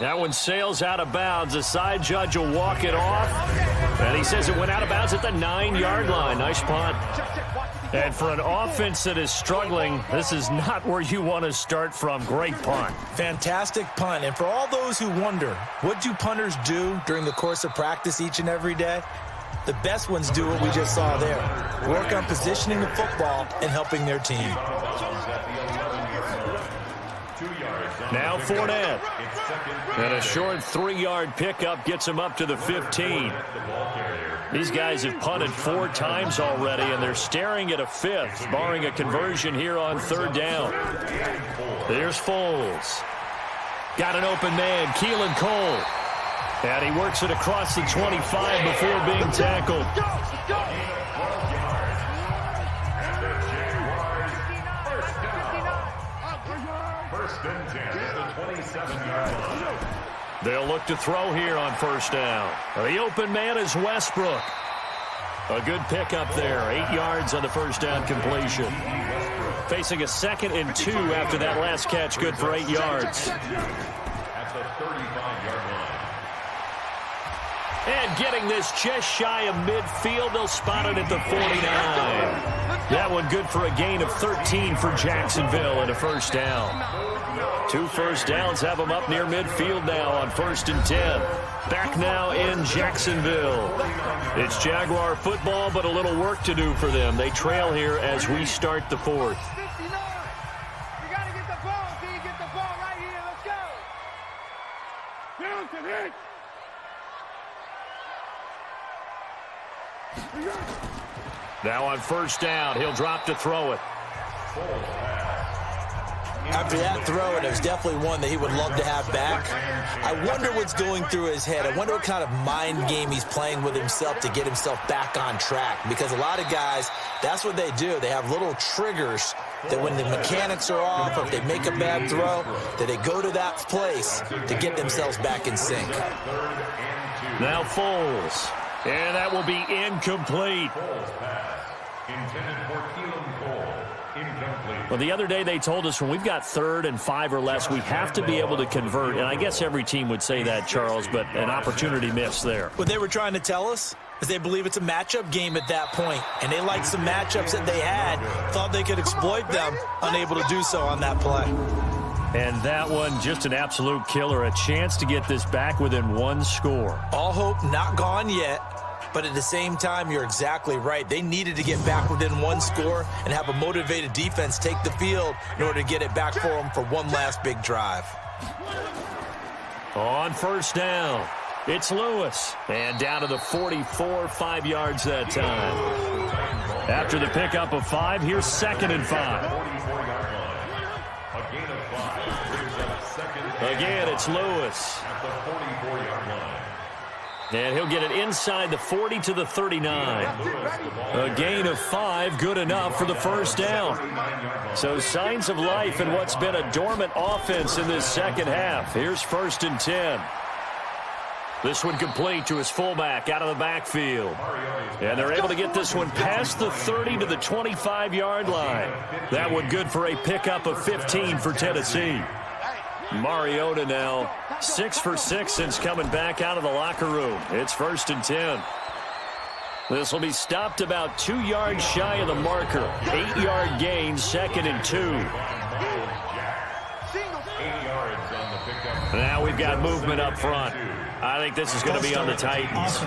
That one sails out of bounds. The side judge will walk it off. And he says it went out of bounds at the 9-yard line. Nice punt. And for an offense that is struggling, this is not where you want to start from. Great punt. Fantastic punt. And for all those who wonder, what do punters do during the course of practice each and every day? The best ones do what we just saw there. Work on positioning the football and helping their team. Now Fournette. And a short 3-yard pickup gets him up to the 15. These guys have punted 4 times already, and they're staring at a 5th, barring a conversion here on 3rd down. There's Foles. Got an open man, Keelan Cole. And he works it across the 25 before being tackled. They'll look to throw here on 1st down. The open man is Westbrook. A good pickup there. 8 yards on the 1st down completion. Facing a 2nd and 2 after that last catch, good for 8 yards. At the 35-yard line. And getting this just shy of midfield, they'll spot it at the 49. That one good for a gain of 13 for Jacksonville and a first down. 2 first downs have them up near midfield now on 1st and 10. Back now in Jacksonville. It's Jaguar football, but a little work to do for them. They trail here as we start the 4th. You got to get the ball, D. Get the ball right here. Let's go. Down to hit. Now on 1st down, he'll drop to throw it. After that throw, and it was definitely one that he would love to have back. I wonder what's going through his head. I wonder what kind of mind game he's playing with himself to get himself back on track. Because a lot of guys, that's what they do. They have little triggers that when the mechanics are off, or if they make a bad throw, that they go to that place to get themselves back in sync. Now Foles. And that will be incomplete. Well, the other day they told us when we've got 3rd and 5 or less, we have to be able to convert. And I guess every team would say that, Charles, but an opportunity missed there. What they were trying to tell us is they believe it's a matchup game at that point. And they liked some matchups that they had, thought they could exploit them, unable to do so on that play. And that one, just an absolute killer. A chance to get this back within 1 score. All hope not gone yet. But at the same time, you're exactly right. They needed to get back within 1 score and have a motivated defense take the field in order to get it back for them for one last big drive. On 1st down, it's Lewis. And down to the 44, 5 yards that time. After the pickup of 5, here's 2nd and 5. Again, it's Lewis. And he'll get it inside the 40 to the 39. A gain of 5, good enough for the 1st down. So signs of life in what's been a dormant offense in this second half. Here's 1st and 10. This one complete to his fullback out of the backfield. And they're able to get this one past the 30 to the 25-yard line. That one good for a pickup of 15 for Tennessee. Mariota now 6 for 6 since coming back out of the locker room. It's 1st and 10. This will be stopped about 2 yards shy of the marker. 8-yard gain, 2nd and 2. Now we've got movement up front. I think this is going to be on the Titans.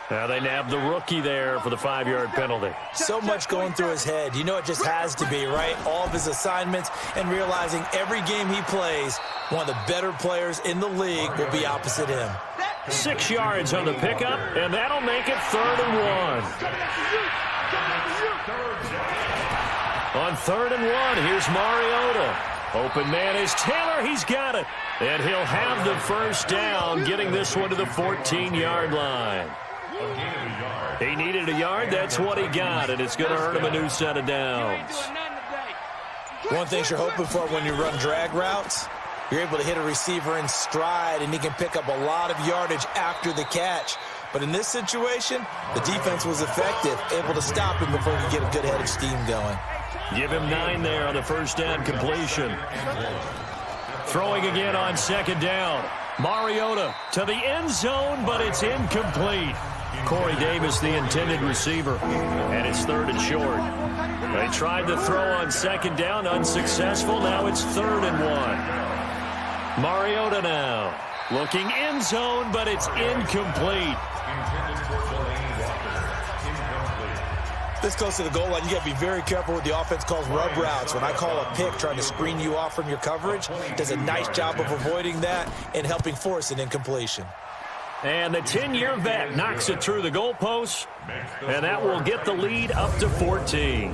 Now they nabbed the rookie there for the 5-yard penalty. So much going through his head. You know it just has to be, right? All of his assignments and realizing every game he plays, one of the better players in the league will be opposite him. 6 yards on the pickup, and that'll make it 3rd and 1. On 3rd and 1, here's Mariota. Open man is Taylor. He's got it. And he'll have the 1st down, getting this one to the 14-yard line. He needed a yard. That's what he got, and it's going to earn him a new set of downs. One thing you're hoping for when you run drag routes, you're able to hit a receiver in stride, and he can pick up a lot of yardage after the catch. But in this situation, the defense was effective, able to stop him before he could get a good head of steam going. Give him 9 there on the 1st down completion. Throwing again on 2nd down. Mariota to the end zone, but it's incomplete. Corey Davis, the intended receiver, and it's 3rd and short. They tried to throw on 2nd down, unsuccessful. Now it's 3rd and 1. Mariota now looking end zone, but it's incomplete. This close to the goal line, you got to be very careful with the offense calls rub routes. When I call a pick trying to screen you off from your coverage, does a nice job of avoiding that and helping force an incompletion. And the 10-year vet knocks it through the goalposts, and that will get the lead up to 14.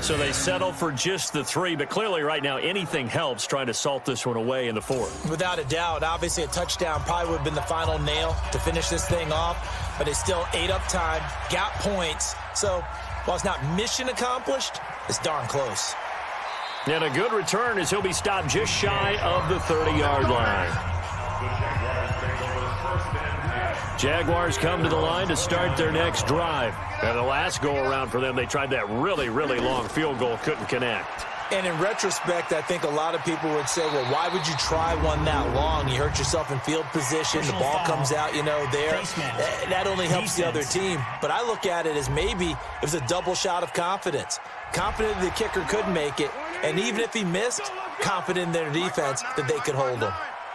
So they settle for just the 3, but clearly right now anything helps trying to salt this one away in the 4th. Without a doubt, obviously a touchdown probably would have been the final nail to finish this thing off, but they still ate up time, got points. So while it's not mission accomplished, it's darn close. And a good return as he'll be stopped just shy of the 30-yard line. Jaguars come to the line to start their next drive. And the last go-around for them, they tried that really, really long field goal, couldn't connect. And in retrospect, I think a lot of people would say, well, why would you try one that long? You hurt yourself in field position. The ball comes out, there. That only helps the other team. But I look at it as maybe it was a double shot of confidence. Confident the kicker could make it. And even if he missed, confident in their defense that they could hold him.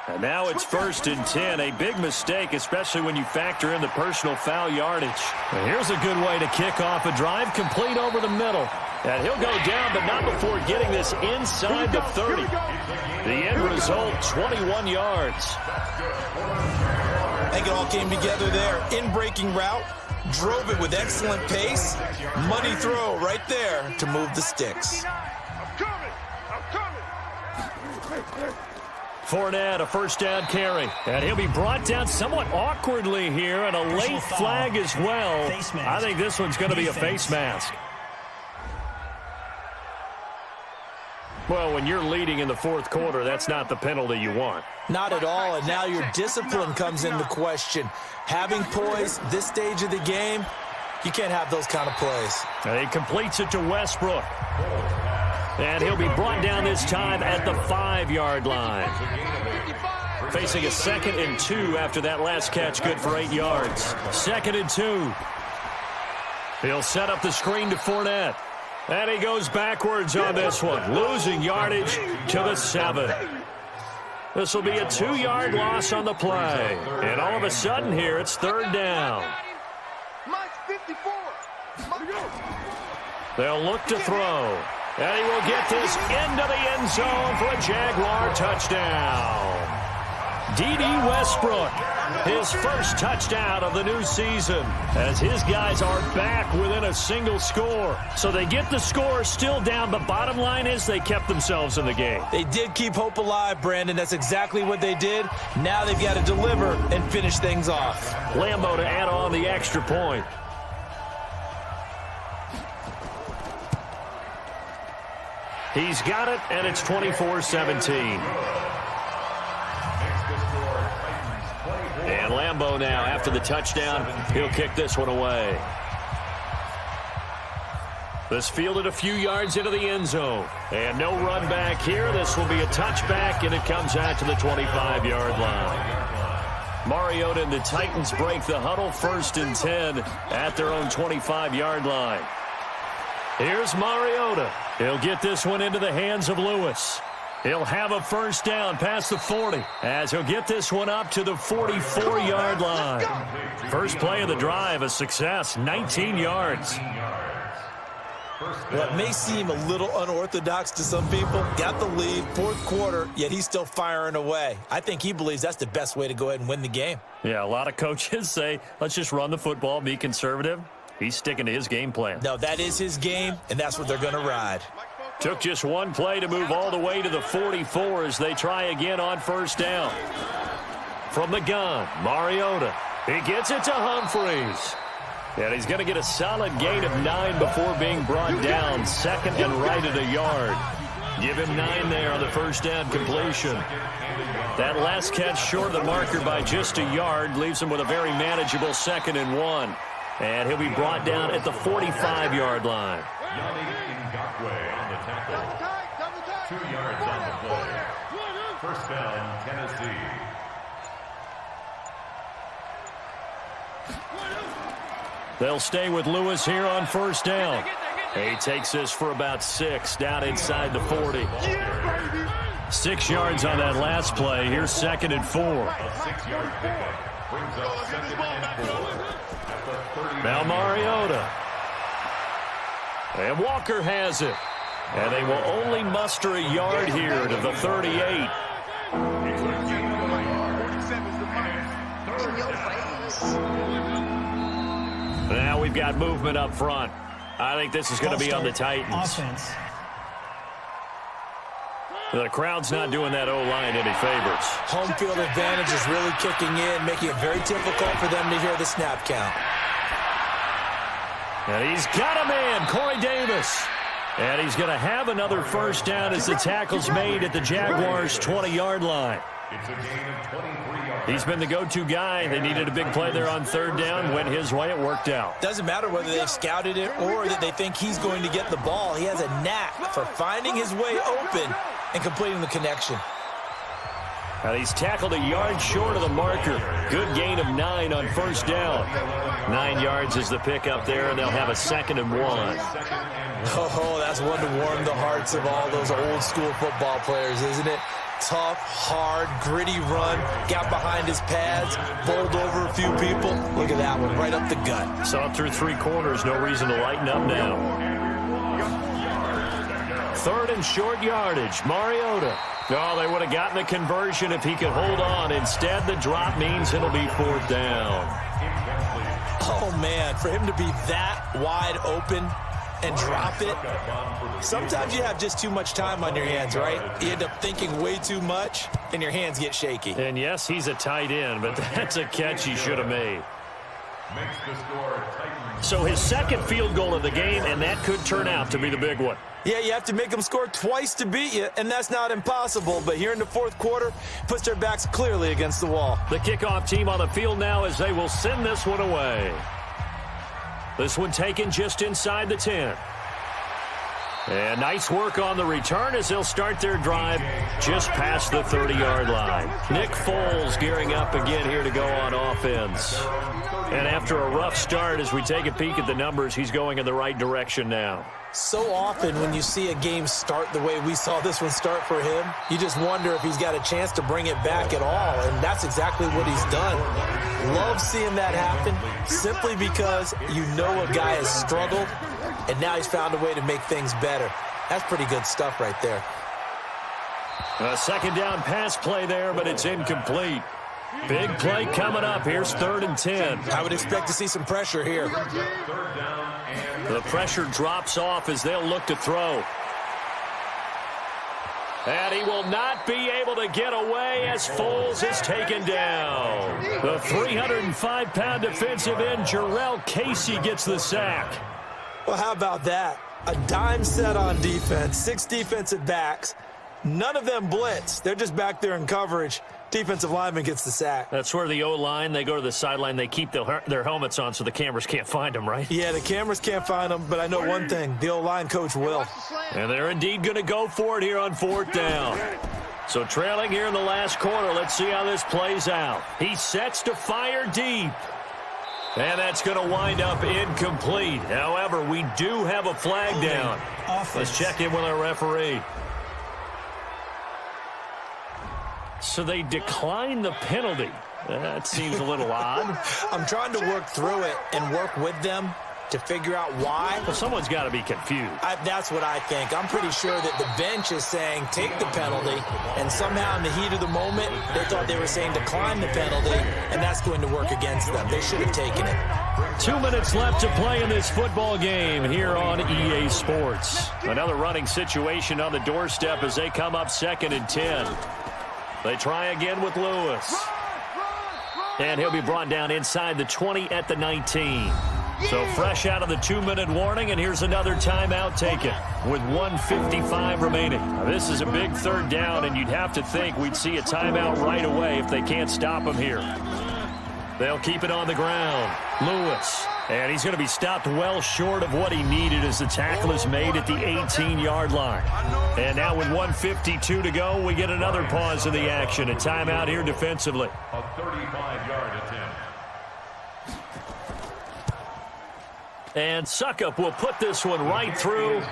And now it's 1st and 10. A big mistake, especially when you factor in the personal foul yardage. And here's a good way to kick off a drive, complete over the middle. And he'll go down, but not before getting this inside the 30. The end result, 21 yards. I think it all came together there. In-breaking route, drove it with excellent pace. Money throw right there to move the sticks. Fournette, a first down carry. And he'll be brought down somewhat awkwardly here, and a late flag as well. I think this one's going to be a face mask. Well, when you're leading in the 4th quarter, that's not the penalty you want. Not at all, and now your discipline comes into question. Having poise this stage of the game, you can't have those kind of plays. And he completes it to Westbrook. And he'll be brought down this time at the 5-yard line. Facing a 2nd and 2 after that last catch, good for 8 yards. 2nd and 2. He'll set up the screen to Fournette. And he goes backwards on this one, losing yardage to the 7. This will be a 2-yard loss on the play. And all of a sudden here, it's 3rd down. They'll look to throw. And he will get this into the end zone for a Jaguar touchdown. D.D. Westbrook, his first touchdown of the new season, as his guys are back within a single score. So they get the score still down, but bottom line is they kept themselves in the game. They did keep hope alive, Brandon. That's exactly what they did. Now they've got to deliver and finish things off. Lambeau to add on the extra point. He's got it, and it's 24-17. And Lambeau now, after the touchdown, he'll kick this one away. This fielded a few yards into the end zone. And no run back here. This will be a touchback, and it comes out to the 25-yard line. Mariota and the Titans break the huddle, 1st and 10 at their own 25-yard line. Here's Mariota. He'll get this one into the hands of Lewis. He'll have a first down past the 40 as he'll get this one up to the 44-yard line. First play of the drive, a success, 19 yards. Well, it may seem a little unorthodox to some people. Got the lead, 4th quarter, yet he's still firing away. I think he believes that's the best way to go ahead and win the game. Yeah, a lot of coaches say, let's just run the football, be conservative. He's sticking to his game plan. No, that is his game, and that's what they're going to ride. Took just one play to move all the way to the 44 as they try again on first down. From the gun, Mariota. He gets it to Humphries. And he's going to get a solid gain of 9 before being brought down. 2nd and right at a yard. Give him 9 there on the first down completion. That last catch short of the marker by just a yard leaves him with a very manageable 2nd and 1. And he'll be brought down at the 45-yard line. 2 yards on the play. First down, Tennessee. They'll stay with Lewis here on first down. He takes this for about 6 down inside the 40. 6 yards on that last play. Here's 2nd and 4. A 6-yard pickup brings up 2nd and 4 at the 30. Now Mariota. And Walker has it. And they will only muster a yard here to the 38. Now we've got movement up front. I think this is going to be on the Titans. Offense. The crowd's not doing that O-line any favors. Home field advantage is really kicking in, making it very difficult for them to hear the snap count. And he's got a man, Corey Davis. And he's going to have another first down as the tackle's made at the Jaguars' 20-yard line. It's a gain of 23 yards. He's been the go-to guy. They needed a big play there on third down. Went his way. It worked out. Doesn't matter whether they've scouted it or that they think he's going to get the ball. He has a knack for finding his way open and completing the connection. And he's tackled a yard short of the marker. Good gain of 9 on first down. 9 yards is the pickup there, and they'll have a 2nd and 1. Oh, that's one to warm the hearts of all those old-school football players, isn't it? Tough, hard, gritty run. Got behind his pads, bowled over a few people. Look at that one, right up the gut. Saw it through 3 quarters. No reason to lighten up now. 3rd and short yardage. Mariota. Oh, they would have gotten the conversion if he could hold on. Instead, the drop means it'll be 4th down. Oh, man, for him to be that wide open and drop it. Sometimes you have just too much time on your hands, right? You end up thinking way too much, and your hands get shaky. And, yes, he's a tight end, but that's a catch he should have made. Makes the score Titans. So his 2nd field goal of the game, and that could turn out to be the big one. Yeah, you have to make them score twice to beat you, and that's not impossible. But here in the 4th quarter, puts their backs clearly against the wall. The kickoff team on the field now as they will send this one away. This one taken just inside the 10. And nice work on the return as they'll start their drive just past the 30-yard line. Nick Foles gearing up again here to go on offense. And after a rough start, as we take a peek at the numbers, he's going in the right direction now. So often when you see a game start the way we saw this one start for him, you just wonder if he's got a chance to bring it back at all, and that's exactly what he's done. Love seeing that happen simply because you know a guy has struggled, and now he's found a way to make things better. That's pretty good stuff right there. A 2nd down pass play there, but it's incomplete. Big play coming up. Here's 3rd and 10. I would expect to see some pressure here. The pressure drops off as they'll look to throw. And he will not be able to get away as Foles is taken down. The 305-pound defensive end, Jarrell Casey, gets the sack. Well, how about that? A dime set on defense, 6 defensive backs. None of them blitz. They're just back there in coverage. Defensive lineman gets the sack. That's where the O-line, they go to the sideline, they keep their helmets on so the cameras can't find them, right? Yeah, the cameras can't find them, but I know one thing. The O-line coach will. And they're indeed going to go for it here on 4th down. So trailing here in the last quarter, let's see how this plays out. He sets to fire deep. And that's going to wind up incomplete. However, we do have a flag down. Let's check in with our referee. So they decline the penalty. That seems a little odd. I'm trying to work through it and work with them to figure out why. Well, someone's got to be confused. That's what I think. I'm pretty sure that the bench is saying take the penalty, and somehow in the heat of the moment, they thought they were saying decline the penalty, and that's going to work against them. They should have taken it. 2 minutes left to play in this football game here on EA Sports. Another running situation on the doorstep as they come up 2nd and 10. They try again with Lewis. And he'll be brought down inside the 20 at the 19. So fresh out of the 2-minute warning, and here's another timeout taken with 1:55 remaining. Now, this is a big 3rd down, and you'd have to think we'd see a timeout right away if they can't stop him here. They'll keep it on the ground. Lewis. And he's going to be stopped well short of what he needed as the tackle is made at the 18-yard line. And now with 1:52 to go, we get another pause in the action. A timeout here defensively. A 35-yard attempt. And Suckup will put this one right through.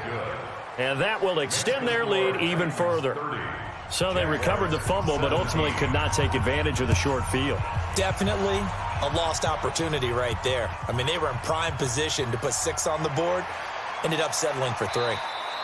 And that will extend their lead even further. So they recovered the fumble, but ultimately could not take advantage of the short field. Definitely a lost opportunity right there. I mean, they were in prime position to put 6 on the board. Ended up settling for 3.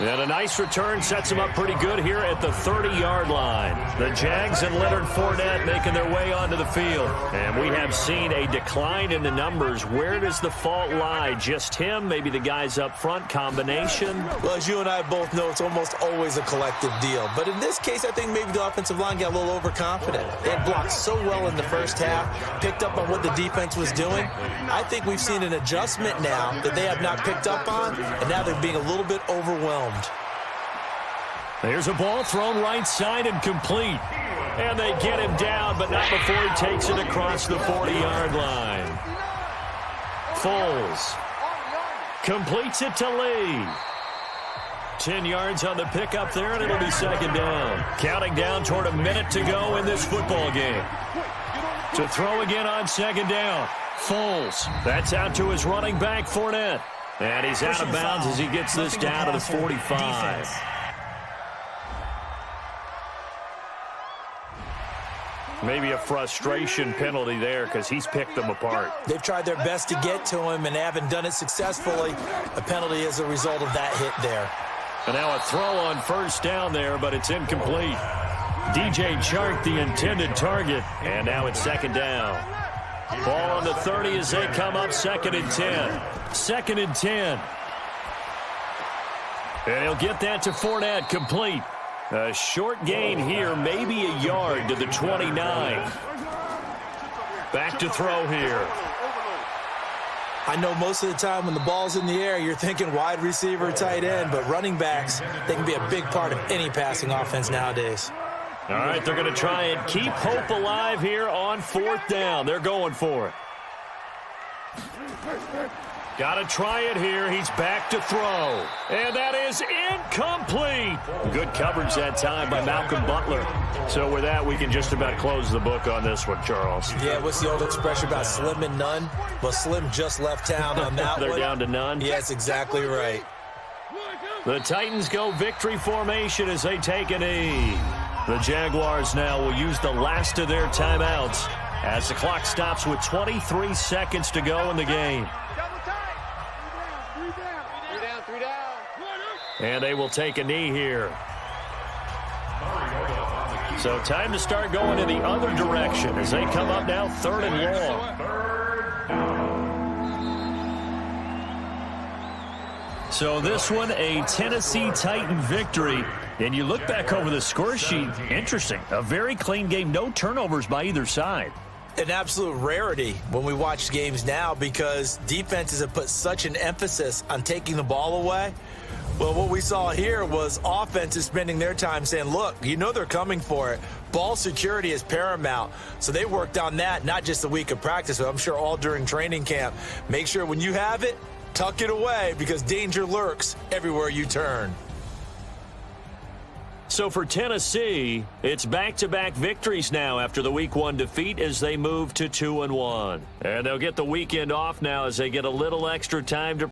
And a nice return sets them up pretty good here at the 30-yard line. The Jags and Leonard Fournette making their way onto the field. And we have seen a decline in the numbers. Where does the fault lie? Just him? Maybe the guys up front? Combination? Well, as you and I both know, it's almost always a collective deal. But in this case, I think maybe the offensive line got a little overconfident. They had blocked so well in the first half, picked up on what the defense was doing. I think we've seen an adjustment now that they have not picked up on, and now they're being a little bit overwhelmed. There's a ball thrown right side and complete. And they get him down, but not before he takes it across the 40-yard line. Foles completes it to Lee. 10 yards on the pickup there, and it'll be second down. Counting down toward a minute to go in this football game. To throw again on second down. Foles. That's out to his running back, Fournette. And he's out of bounds as he gets this down to the 45. Maybe a frustration penalty there because he's picked them apart. They've tried their best to get to him and haven't done it successfully. A penalty is a result of that hit there. And now a throw on first down there, but it's incomplete. DJ Chark, the intended target, and now it's second down. Ball on the 30 as they come up, 2nd and 10. 2nd and 10. And he'll get that to Fournette, complete. A short gain here, maybe a yard to the 29. Back to throw here. I know most of the time when the ball's in the air, you're thinking wide receiver, tight end, but running backs, they can be a big part of any passing offense nowadays. All right, they're going to try and keep hope alive here on 4th down. They're going for it. Got to try it here. He's back to throw. And that is incomplete. Good coverage that time by Malcolm Butler. So with that, we can just about close the book on this one, Charles. Yeah, what's the old expression about slim and none? Well, Slim just left town on that They're one. down to none? Yeah, that's exactly right. The Titans go victory formation as they take a knee. The Jaguars now will use the last of their timeouts as the clock stops with 23 seconds to go in the game. And they will take a knee here. So time to start going in the other direction as they come up now 3rd and long. So this one, a Tennessee Titan victory. And you look back over the score sheet, interesting. A very clean game, no turnovers by either side. An absolute rarity when we watch games now because defenses have put such an emphasis on taking the ball away. Well, what we saw here was offenses spending their time saying, look, you know they're coming for it. Ball security is paramount. So they worked on that, not just a week of practice, but I'm sure all during training camp. Make sure when you have it, tuck it away because danger lurks everywhere you turn. So for Tennessee, it's back-to-back victories now after the Week 1 defeat as they move to 2-1. And they'll get the weekend off now as they get a little extra time to